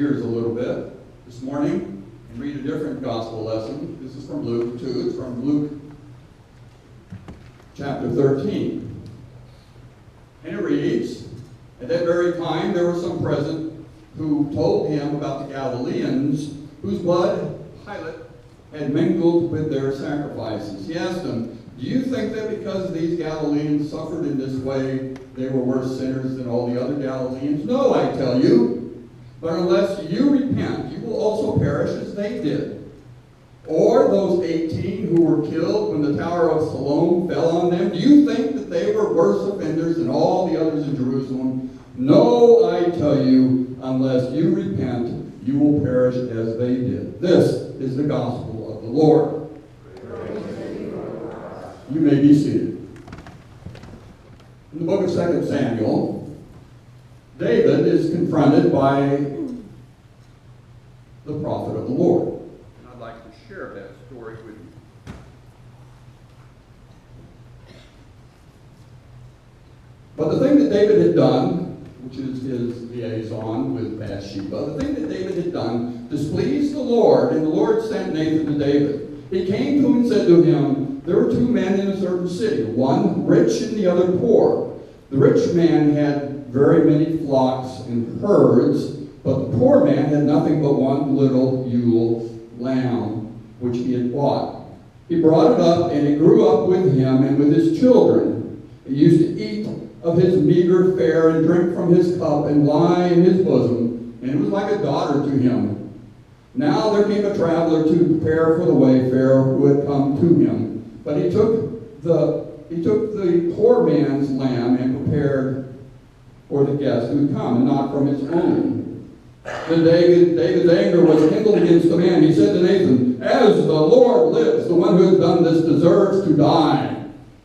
gears a little bit this morning and read a different gospel lesson. This is from Luke 2. It's from Luke chapter 13. And it reads, "At that very time there were some present who told him about the Galileans whose blood Pilate had mingled with their sacrifices. He asked them, 'Do you think that because these Galileans suffered in this way, they were worse sinners than all the other Galileans? No, I tell you. But unless you repent, you will also perish as they did. Or those 18 who were killed when the Tower of Siloam fell on them, do you think that they were worse offenders than all the others in Jerusalem? No, I tell you, unless you repent, you will perish as they did.'" This is the gospel of the Lord. You may be seated. In the book of 2 Samuel, David is confronted by the prophet of the Lord. And I'd like to share that story with you. But the thing that David had done, which is his liaison with Bathsheba, the thing that David had done displeased the Lord, and the Lord sent Nathan to David. He came to him and said to him, "There were two men in a certain city, one rich and the other poor. The rich man had very many flocks and herds, but the poor man had nothing but one little ewe lamb, which he had bought. He brought it up, and it grew up with him and with his children. It used to eat of his meager fare and drink from his cup and lie in his bosom, and it was like a daughter to him. Now there came a traveler to prepare for the wayfarer who had come to him. But he took the poor man's lamb and prepared for the guest who had come, and not from his own. Then David's anger was kindled against the man. He said to Nathan, 'As the Lord lives, the one who has done this deserves to die.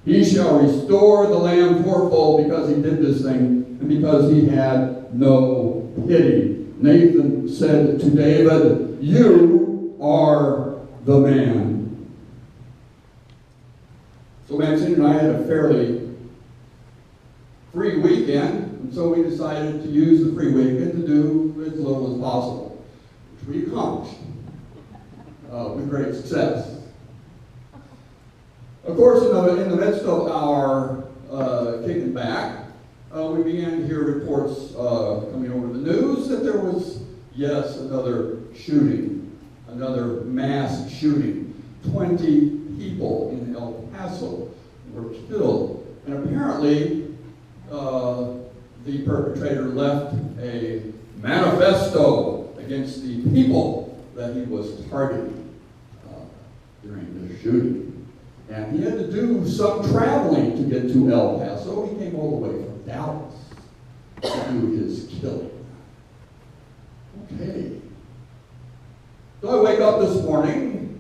He shall restore the lamb fourfold because he did this thing, and because he had no pity.' Nathan said to David, 'You are the man.'" So Maxine and I had a fairly free weekend, and so we decided to use the free weekend to do as little as possible, which we accomplished with great success. Of course, in the midst of our kicking back, we began to hear reports coming over the news that there was, yes, another shooting, another mass shooting. 20 people in El Paso were killed. And apparently, the perpetrator left a manifesto against the people that he was targeting during the shooting. And he had to do some traveling to get to El Paso. He came all the way from Dallas to do his killing. Okay. So I wake up this morning,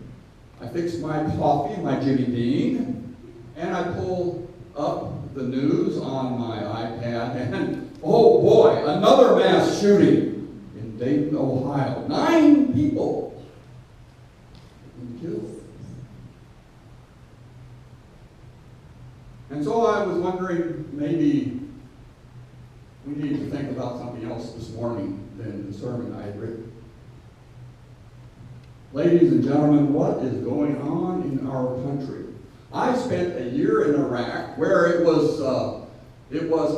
I fix my coffee, my Jimmy Dean, and I pull up the news on my iPad, and oh boy, another mass shooting in Dayton, Ohio. 9 people killed. And so I was wondering, maybe we need to think about something else this morning than the sermon I had written. Ladies and gentlemen, what is going on in our country? I spent a year in Iraq where it was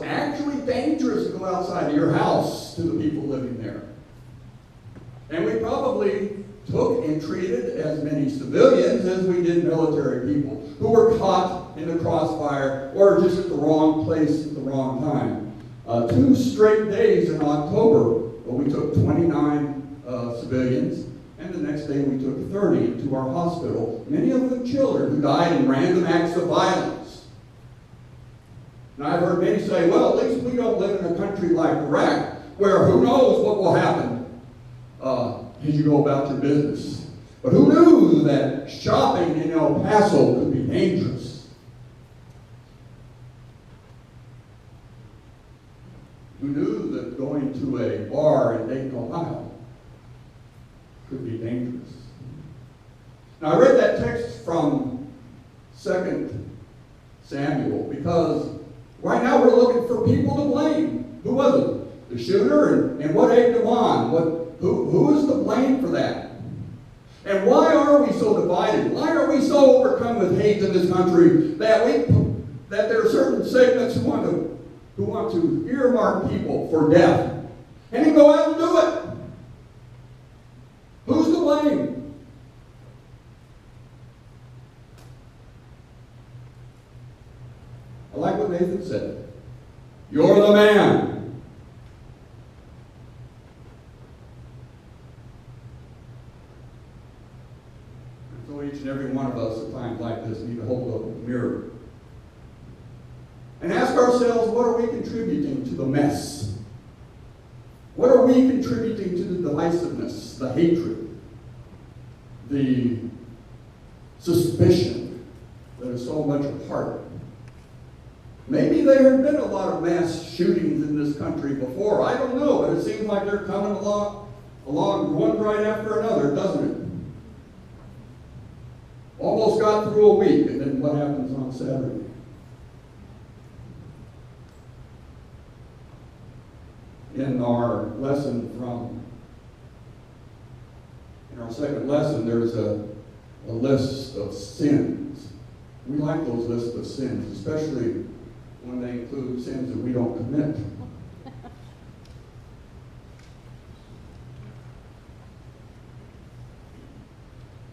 actually dangerous to go outside of your house to the people living there. And we probably took and treated as many civilians as we did military people who were caught in the crossfire or just at the wrong place at the wrong time. 2 straight days in October, we took 29 civilians, and the next day we took 30 into our hospital, many of them children who died in random acts of violence. And I've heard many say, well, at least we don't live in a country like Iraq, where who knows what will happen as you go about your business. But who knew that shopping in El Paso could be dangerous? Who knew that going to a bar in Dayton, Ohio could be dangerous? Now, I read that text from 2 Samuel because right now we're looking for people to blame. Who was it? The shooter, and what egged him on? who is to blame for that? And why are we so divided? Why are we so overcome with hate in this country that there are certain segments who want to earmark people for death and then go out and do it? Who's to blame? I like what Nathan said. You're the man. So each and every one of us at times like this need to hold up a mirror and ask ourselves, what are we contributing to the mess? What are we contributing to the divisiveness, the hatred, the suspicion that is so much a part? Maybe there have been a lot of mass shootings in this country before. I don't know, but it seems like they're coming along one right after another, doesn't it? Almost got through a week, and then what happens on Saturday? In our second lesson, there's a list of sins. We like those lists of sins, especially when they include sins that we don't commit.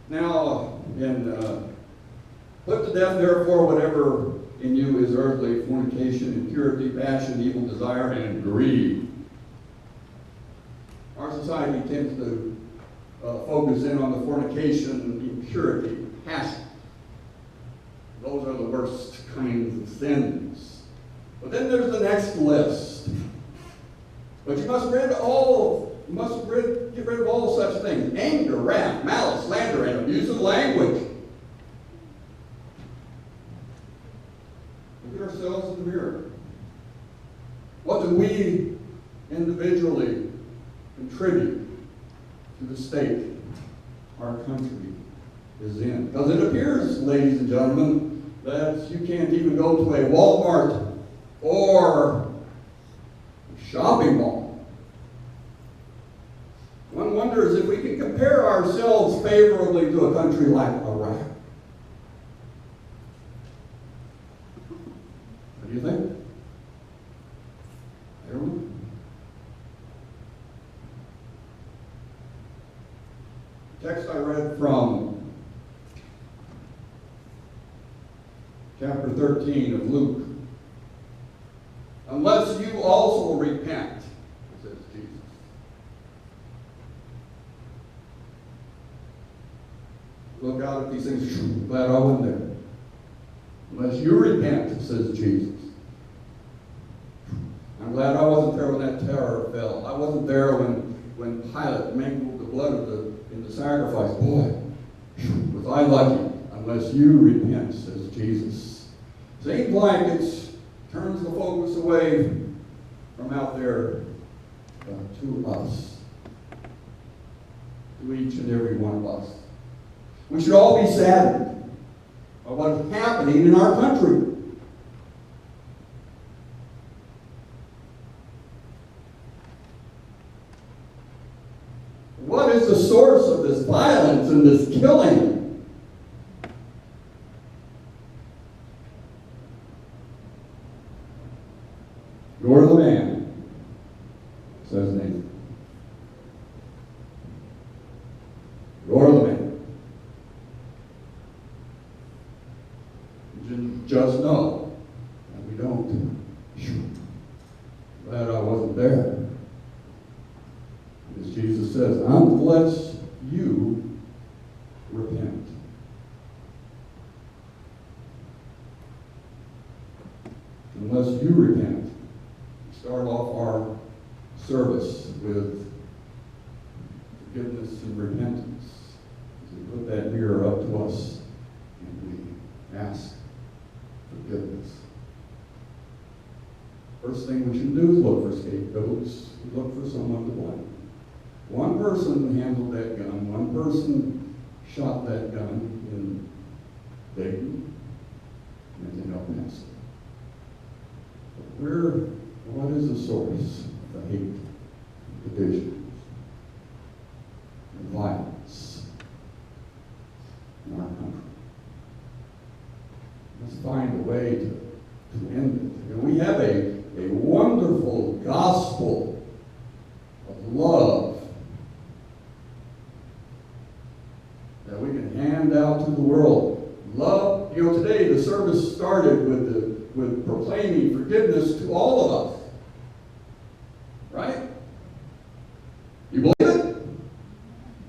Now, put to death, therefore, whatever in you is earthly: fornication, impurity, passion, evil desire, and greed. Our society tends to focus in on the fornication, impurity, passion. Those are the worst kinds of sins. But then there's the next list. But you must get rid of all such things: anger, wrath, malice, slander, and abusive language. Look at ourselves in the mirror. What do we individually contribute to the state our country is in? Because it appears, ladies and gentlemen, that you can't even go to a Walmart or a shopping mall. One wonders if we can compare ourselves favorably to a country like Iraq. What do you think? I don't know. The text I read from chapter 13 of Luke. Unless you also repent, says Jesus. Look out at these things. Glad I wasn't there. Unless you repent, says Jesus. I'm glad I wasn't there when that terror fell. I wasn't there when Pilate mingled the blood in the sacrifice. Boy, was I lucky. Unless you repent, says Jesus. Seems like it turns the focus away from out there to us, to each and every one of us. We should all be saddened by what is happening in our country. What is the source of this violence and this killing? You're the man, says Nathan. You're the man. You just know that we don't. Glad I wasn't there. As Jesus says, unless you repent. Unless you repent. Start off our service with forgiveness and repentance. As we put that mirror up to us and we ask forgiveness. First thing we should do is look for scapegoats. Look for someone to blame. One person handled that gun. One person shot that gun in Dayton and in El Paso. What is the source of the hate and division? Let's find a way to end it. And we have a wonderful gospel of love that we can hand out to the world. Love, today the service started with proclaiming forgiveness to all of us. Right? You believe it?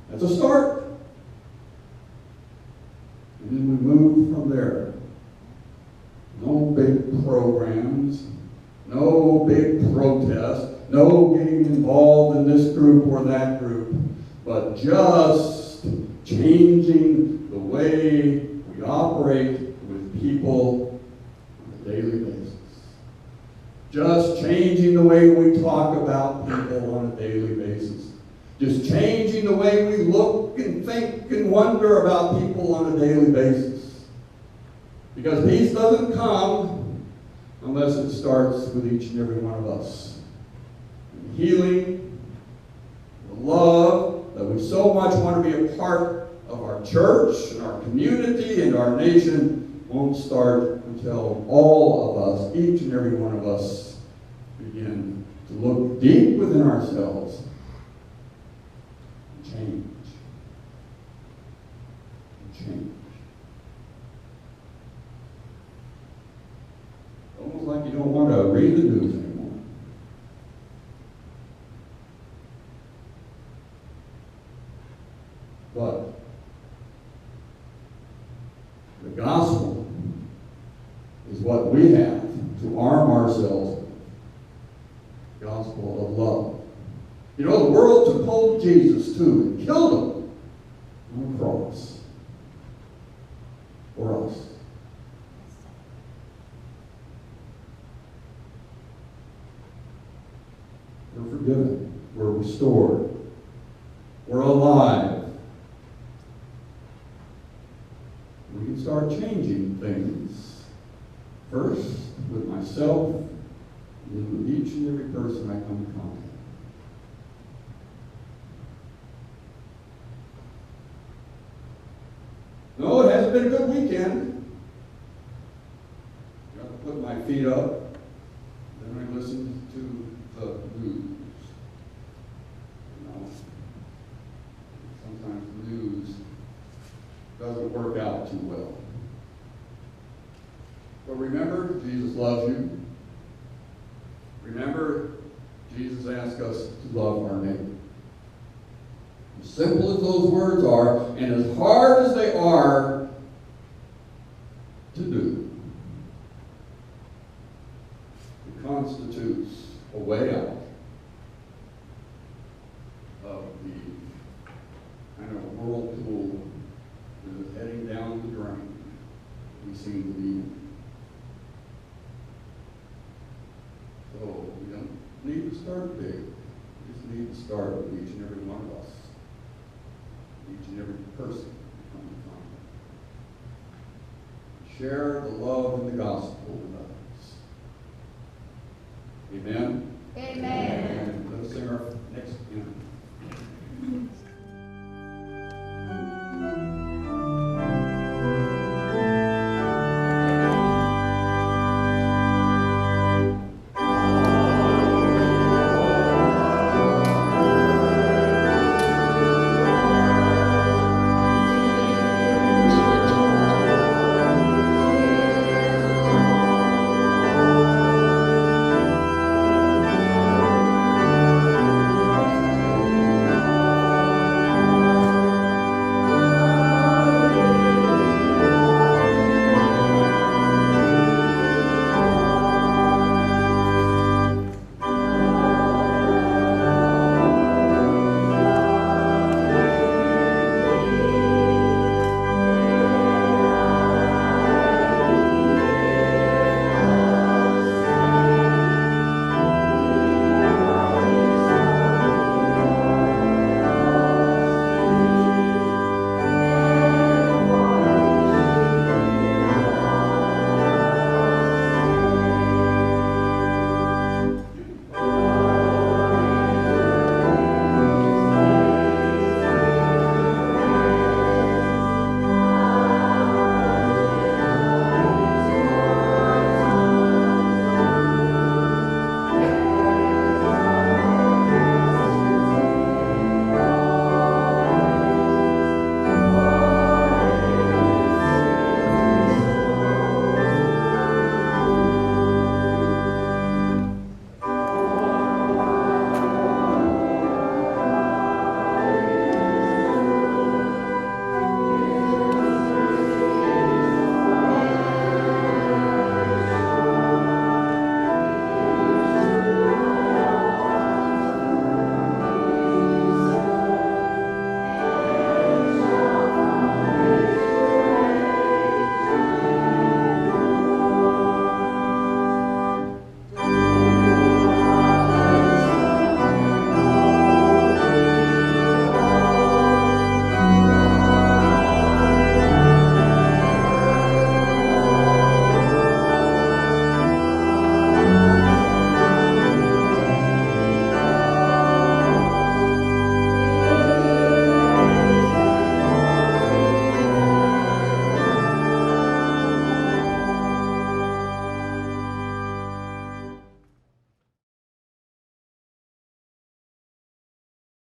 That's a start. And then we move from there. No big programs, no big protests, no getting involved in this group or that group, but just changing the way we operate with people on a daily basis. Just changing the way we talk about people on a daily basis. Just changing the way we look and think and wonder about people on a daily basis. Because peace doesn't come unless it starts with each and every one of us. And healing, the love that we so much want to be a part of our church and our community and our nation won't start until all of us, each and every one of us, begin to look deep within ourselves and change. Almost like you don't want to read the news anymore. But the gospel is what we have to arm ourselves with. The gospel of love. The world took hold of Jesus too and killed him on the cross for us. We're forgiven. We're restored. We're alive. We can start changing things. First with myself, and then with each and every person I come in contact with. No, it hasn't been a good weekend. I got to put my feet up. Then I listen to the news. Sometimes the news doesn't work out too well. But remember, Jesus loves you. Remember, Jesus asked us to love our neighbor. As simple as those words are, and as hard as they are to do, it constitutes a way out of the kind of whirlpool that is heading down the drain we seem to be in. So we don't need to start big. We just need to start with each and every one of us. Each and every person we come in contact. Share the love and the gospel with others. Amen? Amen. Let's sing our next hymn.